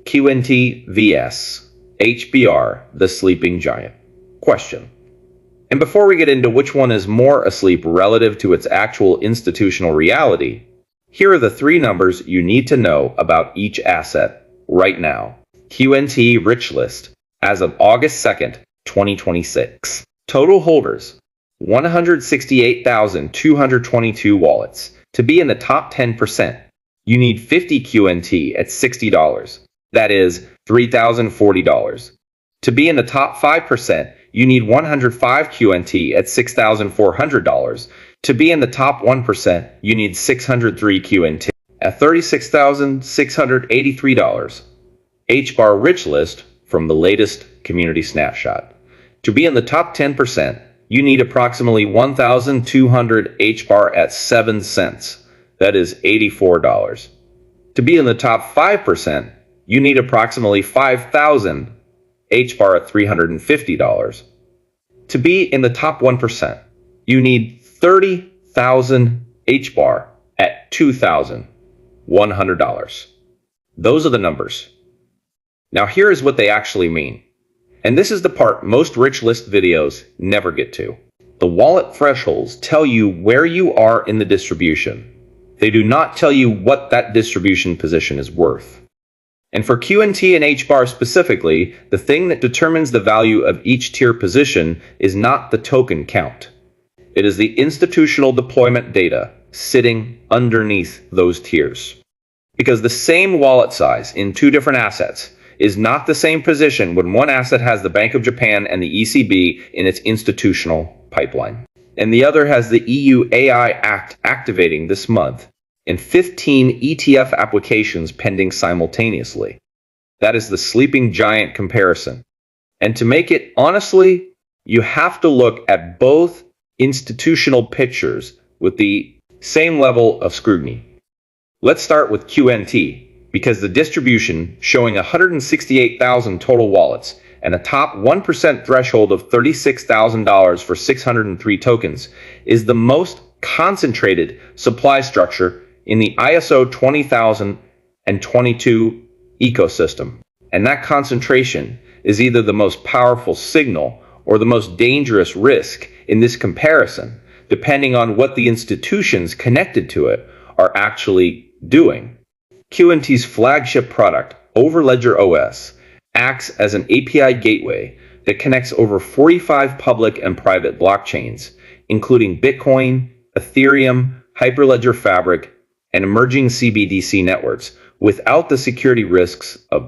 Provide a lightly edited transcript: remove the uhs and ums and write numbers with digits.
QNT vs. HBAR, the sleeping giant. Question. And before we get into which one is more asleep relative to its actual institutional reality, here are the three numbers you need to know about each asset right now. QNT Rich List as of August 2nd, 2026. Total holders, 168,222 wallets. To be in the top 10%, you need 50 QNT at $60. That is $3,040. To be in the top 5%, you need 105 QNT at $6,400. To be in the top 1%, you need 603 QNT at $36,683. HBAR Rich List from the latest community snapshot. To be in the top 10%, you need approximately 1,200 HBAR at 7 cents. That is $84. To be in the top 5%, you need approximately 5,000 HBAR at $350. To be in the top 1%, you need 30,000 HBAR at $2,100. Those are the numbers. Now here is what they actually mean. And this is the part most rich list videos never get to. The wallet thresholds tell you where you are in the distribution. They do not tell you what that distribution position is worth. And for QNT and HBAR specifically, the thing that determines the value of each tier position is not the token count. It is the institutional deployment data sitting underneath those tiers. Because the same wallet size in two different assets is not the same position when one asset has the Bank of Japan and the ECB in its institutional pipeline, and the other has the EU AI Act activating this month, and 15 ETF applications pending simultaneously. That is the sleeping giant comparison. And to make it honestly, you have to look at both institutional pictures with the same level of scrutiny. Let's start with QNT, because the distribution showing 168,000 total wallets and a top 1% threshold of $36,000 for 603 tokens is the most concentrated supply structure in the ISO 20022 ecosystem. And that concentration is either the most powerful signal or the most dangerous risk in this comparison, depending on what the institutions connected to it are actually doing. QNT's flagship product, Overledger OS, acts as an API gateway that connects over 45 public and private blockchains, including Bitcoin, Ethereum, Hyperledger Fabric, and emerging CBDC networks, without the security risks of